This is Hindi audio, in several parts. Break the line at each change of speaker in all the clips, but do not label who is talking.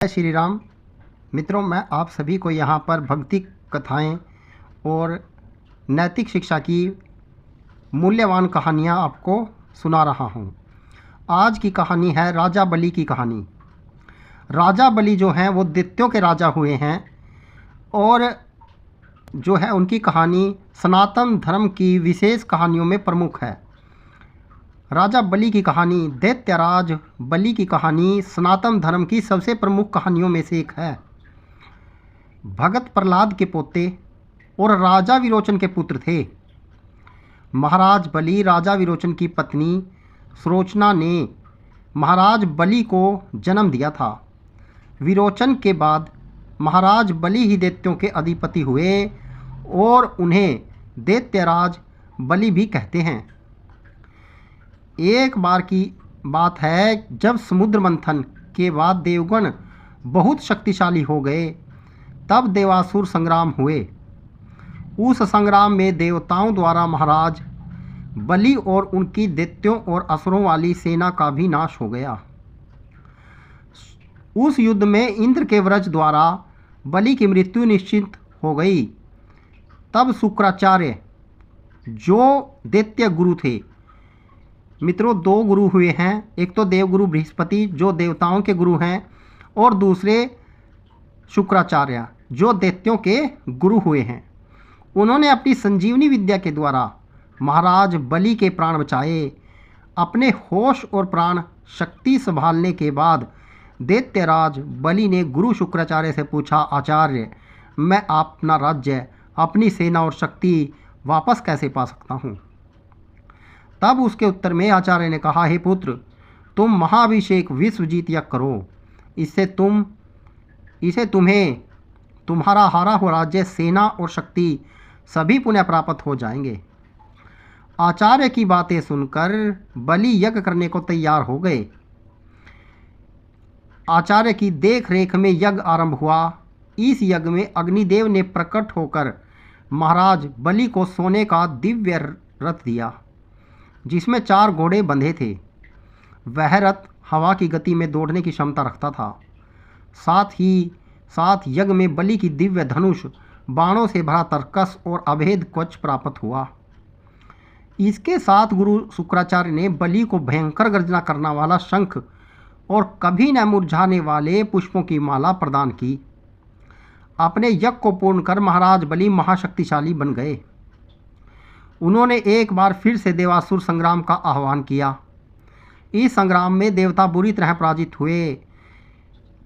जय श्री राम। मित्रों, मैं आप सभी को यहाँ पर भक्ति कथाएं और नैतिक शिक्षा की मूल्यवान कहानियाँ आपको सुना रहा हूँ। आज की कहानी है राजा बलि की कहानी। राजा बलि जो हैं वो दैत्यों के राजा हुए हैं और जो है उनकी कहानी सनातन धर्म की विशेष कहानियों में प्रमुख है। राजा बलि की कहानी, दैत्यराज बलि की कहानी सनातन धर्म की सबसे प्रमुख कहानियों में से एक है। भगत प्रहलाद के पोते और राजा विरोचन के पुत्र थे। महाराज बलि राजा विरोचन की पत्नी सुलोचना ने महाराज बलि को जन्म दिया था। विरोचन के बाद महाराज बलि ही दैत्यों के अधिपति हुए और उन्हें दैत्यराज बलि भी कहते हैं। एक बार की बात है, जब समुद्र मंथन के बाद देवगण बहुत शक्तिशाली हो गए, तब देवासुर संग्राम हुए। उस संग्राम में देवताओं द्वारा महाराज बलि और उनकी दैत्यों और असुरों वाली सेना का भी नाश हो गया। उस युद्ध में इंद्र के वज्र द्वारा बलि की मृत्यु निश्चित हो गई। तब शुक्राचार्य जो दैत्य गुरु थे, मित्रों दो गुरु हुए हैं, एक तो देवगुरु बृहस्पति जो देवताओं के गुरु हैं और दूसरे शुक्राचार्य जो दैत्यों के गुरु हुए हैं। उन्होंने अपनी संजीवनी विद्या के द्वारा महाराज बलि के प्राण बचाए। अपने होश और प्राण शक्ति संभालने के बाद दैत्यराज बलि ने गुरु शुक्राचार्य से पूछा, आचार्य, मैं अपना राज्य, अपनी सेना और शक्ति वापस कैसे पा सकता हूँ? तब उसके उत्तर में आचार्य ने कहा, हे पुत्र, तुम महाभिषेक विश्वजीत यज्ञ करो। इसे तुम्हें तुम्हारा हारा हुआ राज्य, सेना और शक्ति सभी पुनः प्राप्त हो जाएंगे। आचार्य की बातें सुनकर बलि यज्ञ करने को तैयार हो गए। आचार्य की देख रेख में यज्ञ आरंभ हुआ। इस यज्ञ में अग्निदेव ने प्रकट होकर महाराज बलि को सोने का दिव्य रथ दिया, जिसमें 4 घोड़े बंधे थे। वह रथ हवा की गति में दौड़ने की क्षमता रखता था। साथ ही साथ यज्ञ में बलि की दिव्य धनुष, बाणों से भरा तरकस और अभेद कवच प्राप्त हुआ। इसके साथ गुरु शुक्राचार्य ने बलि को भयंकर गर्जना करने वाला शंख और कभी न मुरझाने वाले पुष्पों की माला प्रदान की। अपने यज्ञ को पूर्ण कर महाराज बलि महाशक्तिशाली बन गए। उन्होंने एक बार फिर से देवासुर संग्राम का आह्वान किया। इस संग्राम में देवता बुरी तरह पराजित हुए।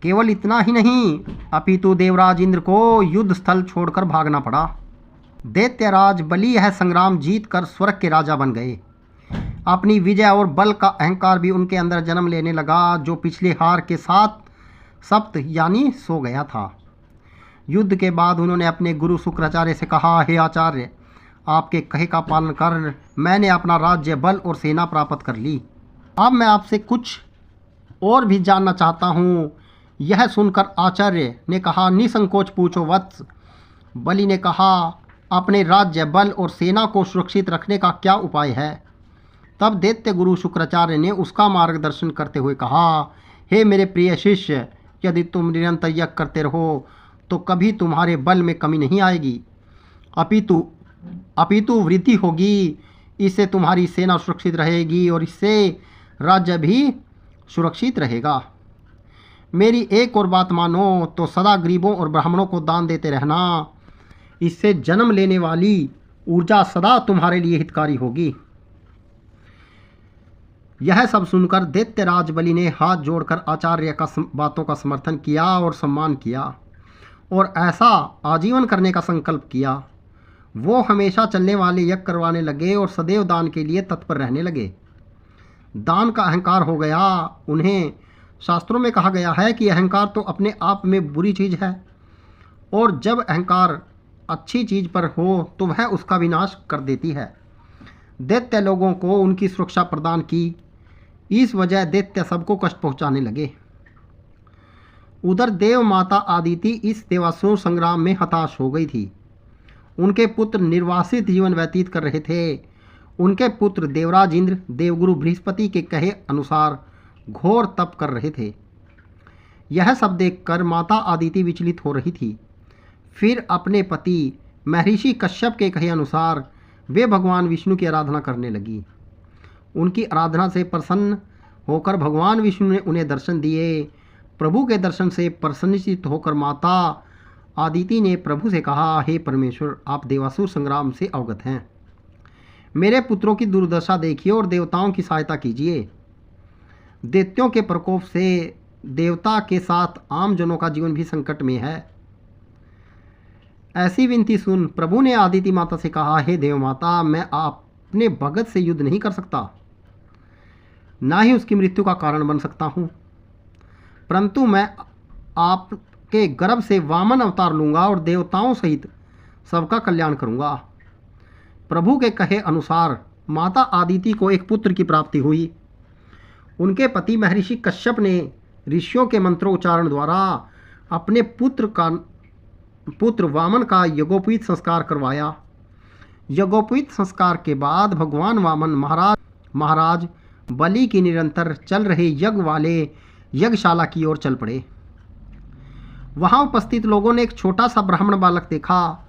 केवल इतना ही नहीं, अपितु देवराज इंद्र को युद्ध स्थल छोड़कर भागना पड़ा। दैत्यराज बलि यह संग्राम जीत कर स्वर्ग के राजा बन गए। अपनी विजय और बल का अहंकार भी उनके अंदर जन्म लेने लगा, जो पिछले हार के साथ सप्त यानी सो गया था। युद्ध के बाद उन्होंने अपने गुरु शुक्राचार्य से कहा, हे आचार्य, आपके कहे का पालन कर मैंने अपना राज्य, बल और सेना प्राप्त कर ली। अब मैं आपसे कुछ और भी जानना चाहता हूँ। यह सुनकर आचार्य ने कहा, निसंकोच पूछो वत्स। बलि ने कहा, अपने राज्य, बल और सेना को सुरक्षित रखने का क्या उपाय है? तब दैत्य गुरु शुक्राचार्य ने उसका मार्गदर्शन करते हुए कहा, हे मेरे प्रिय शिष्य, यदि तुम निरंतर यज्ञ करते रहो तो कभी तुम्हारे बल में कमी नहीं आएगी, अपितु वृद्धि होगी। इससे तुम्हारी सेना सुरक्षित रहेगी और इससे राज्य भी सुरक्षित रहेगा। मेरी एक और बात मानो तो सदा गरीबों और ब्राह्मणों को दान देते रहना। इससे जन्म लेने वाली ऊर्जा सदा तुम्हारे लिए हितकारी होगी। यह सब सुनकर दैत्यराज बलि ने हाथ जोड़कर आचार्य का बातों का समर्थन किया और सम्मान किया और ऐसा आजीवन करने का संकल्प किया। वो हमेशा चलने वाले यज्ञ करवाने लगे और सदैव दान के लिए तत्पर रहने लगे। दान का अहंकार हो गया। उन्हें शास्त्रों में कहा गया है कि अहंकार तो अपने आप में बुरी चीज़ है और जब अहंकार अच्छी चीज़ पर हो तो वह उसका विनाश कर देती है। दैत्य लोगों को उनकी सुरक्षा प्रदान की। इस वजह दैत्य सबको कष्ट पहुंचाने लगे। उधर देव माता आदिति इस देवासुर संग्राम में हताश हो गई थी। उनके पुत्र निर्वासित जीवन व्यतीत कर रहे थे। उनके पुत्र देवराज इंद्र देवगुरु बृहस्पति के कहे अनुसार घोर तप कर रहे थे। यह सब देखकर माता आदिति विचलित हो रही थी। फिर अपने पति महर्षि कश्यप के कहे अनुसार वे भगवान विष्णु की आराधना करने लगी। उनकी आराधना से प्रसन्न होकर भगवान विष्णु ने उन्हें दर्शन दिए। प्रभु के दर्शन से प्रसन्नचित्त होकर माता आदिति ने प्रभु से कहा, हे परमेश्वर, आप देवासुर संग्राम से अवगत हैं। मेरे पुत्रों की दुर्दशा देखिए और देवताओं की सहायता कीजिए। दैत्यों के प्रकोप से देवता के साथ आम जनों का जीवन भी संकट में है। ऐसी विनती सुन प्रभु ने आदिति माता से कहा, हे देव माता, मैं अपने भगत से युद्ध नहीं कर सकता, ना ही उसकी मृत्यु का कारण बन सकता हूँ, परंतु मैं आपके गर्भ से वामन अवतार लूँगा और देवताओं सहित सबका कल्याण करूँगा। प्रभु के कहे अनुसार माता आदिति को एक पुत्र की प्राप्ति हुई। उनके पति महर्षि कश्यप ने ऋषियों के मंत्रोच्चारण द्वारा अपने पुत्र वामन का यज्ञोपवीत संस्कार करवाया। यज्ञोपवीत संस्कार के बाद भगवान वामन महाराज बलि की निरंतर चल रहे यज्ञ वाले यज्ञशाला की ओर चल पड़े। वहां उपस्थित लोगों ने एक छोटा सा ब्राह्मण बालक देखा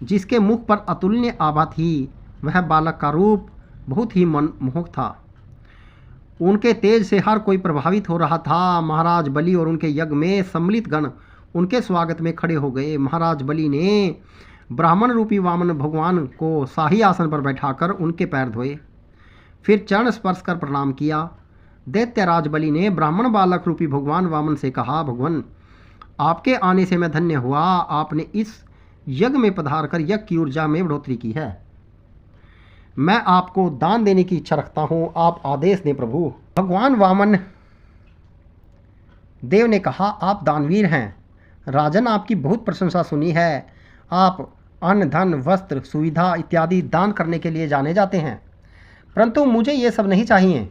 जिसके मुख पर अतुलनीय आभा थी। वह बालक का रूप बहुत ही मनमोहक था। उनके तेज से हर कोई प्रभावित हो रहा था। महाराज बलि और उनके यज्ञ में सम्मिलित गण उनके स्वागत में खड़े हो गए। महाराज बलि ने ब्राह्मण रूपी वामन भगवान को शाही आसन पर बैठाकर उनके पैर धोए, फिर चरण स्पर्श कर प्रणाम किया। दैत्यराज बलि ने ब्राह्मण बालक रूपी भगवान वामन से कहा, भगवान, आपके आने से मैं धन्य हुआ। आपने इस यज्ञ में पधार कर यज्ञ की ऊर्जा में बढ़ोतरी की है। मैं आपको दान देने की इच्छा रखता हूँ, आप आदेश दें प्रभु। भगवान वामन देव ने कहा, आप दानवीर हैं। राजन, आपकी बहुत प्रशंसा सुनी है। आप अन्न, धन, वस्त्र, सुविधा इत्यादि दान करने के लिए जाने जाते हैं, परंतु मुझे ये सब नहीं चाहिए।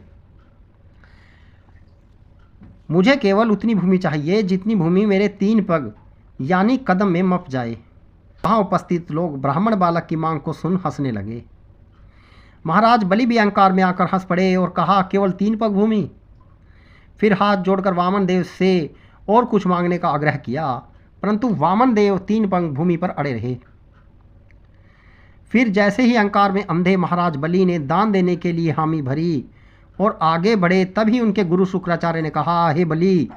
मुझे केवल उतनी भूमि चाहिए जितनी भूमि मेरे 3 पग यानी कदम में मप जाए। वहाँ उपस्थित लोग ब्राह्मण बालक की मांग को सुन हंसने लगे। महाराज बलि भी अहंकार में आकर हंस पड़े और कहा, केवल 3 पग भूमि? फिर हाथ जोड़कर वामन देव से और कुछ मांगने का आग्रह किया, परंतु वामन देव 3 पग भूमि पर अड़े रहे। फिर जैसे ही अहंकार में अंधे महाराज बलि ने दान देने के लिए हामी भरी और आगे बढ़े, तभी उनके गुरु शुक्राचार्य ने कहा, हे बलि,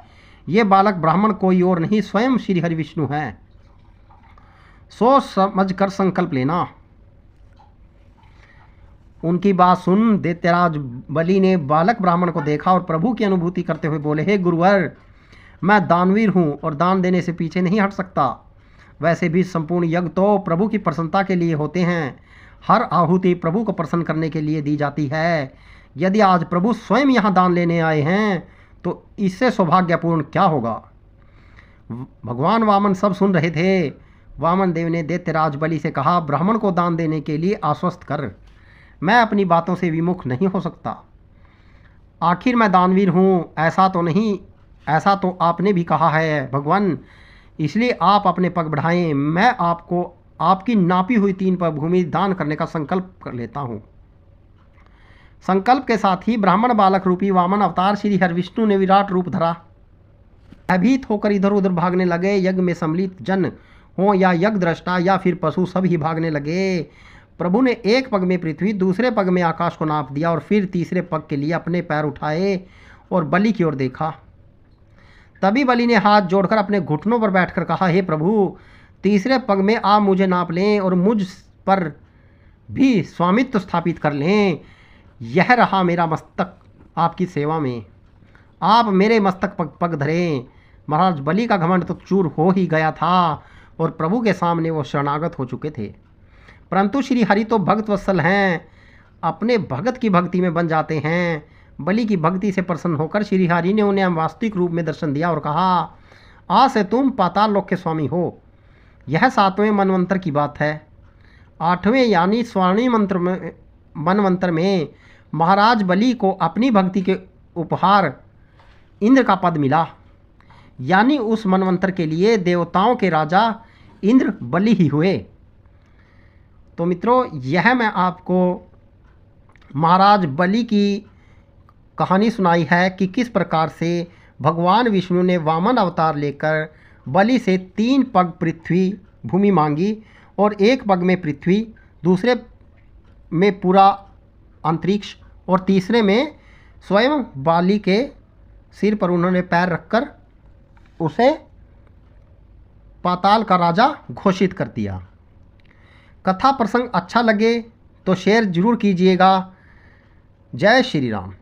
ये बालक ब्राह्मण कोई और नहीं, स्वयं श्री हरि विष्णु है। सोच समझ कर संकल्प लेना। उनकी बात सुन दैत्यराज बलि ने बालक ब्राह्मण को देखा और प्रभु की अनुभूति करते हुए बोले, हे गुरुवर, मैं दानवीर हूँ और दान देने से पीछे नहीं हट सकता। वैसे भी संपूर्ण यज्ञ तो प्रभु की प्रसन्नता के लिए होते हैं। हर आहुति प्रभु को प्रसन्न करने के लिए दी जाती है। यदि आज प्रभु स्वयं यहाँ दान लेने आए हैं तो इससे सौभाग्यपूर्ण क्या होगा। भगवान वामन सब सुन रहे थे। वामन देव ने दैत्यराज बलि से कहा, ब्राह्मण को दान देने के लिए आश्वस्त कर। मैं अपनी बातों से विमुख नहीं हो सकता। आखिर मैं दानवीर हूँ, ऐसा तो नहीं, ऐसा तो आपने भी कहा है भगवान, इसलिए आप अपने पग बढ़ाएं। मैं आपको आपकी नापी हुई 3 पग भूमि दान करने का संकल्प कर लेता हूँ। संकल्प के साथ ही ब्राह्मण बालक रूपी वामन अवतार श्री हरि विष्णु ने विराट रूप धरा। भयभीत होकर इधर उधर भागने लगे। यज्ञ में सम्मिलित जन हो या यज्ञ दृष्टा या फिर पशु, सब ही भागने लगे। प्रभु ने एक पग में पृथ्वी, दूसरे पग में आकाश को नाप दिया और फिर तीसरे पग के लिए अपने पैर उठाए और बलि की ओर देखा। तभी बलि ने हाथ जोड़कर अपने घुटनों पर बैठकर कहा, हे प्रभु, तीसरे पग में आप मुझे नाप लें और मुझ पर भी स्वामित्व स्थापित कर लें। यह रहा मेरा मस्तक आपकी सेवा में, आप मेरे मस्तक पग धरें। महाराज बलि का घमंड तो चूर हो ही गया था और प्रभु के सामने वो शरणागत हो चुके थे, परंतु श्री हरि तो भक्त वत्सल हैं, अपने भगत की भक्ति में बन जाते हैं। बलि की भक्ति से प्रसन्न होकर श्री हरि ने उन्हें वास्तविक रूप में दर्शन दिया और कहा, आज से तुम पाताल लोक के स्वामी हो। यह 7वें मनवंतर की बात है। 8वें यानी स्वर्णी मनवंतर में महाराज बलि को अपनी भक्ति के उपहार इंद्र का पद मिला, यानी उस मनवंतर के लिए देवताओं के राजा इंद्र बलि ही हुए। तो मित्रों, यह मैं आपको महाराज बलि की कहानी सुनाई है कि किस प्रकार से भगवान विष्णु ने वामन अवतार लेकर बलि से 3 पग पृथ्वी भूमि मांगी और 1 पग में पृथ्वी, दूसरे में पूरा अंतरिक्ष और तीसरे में स्वयं बलि के सिर पर उन्होंने पैर रखकर उसे पाताल का राजा घोषित कर दिया। कथा प्रसंग अच्छा लगे तो शेयर जरूर कीजिएगा। जय श्री राम।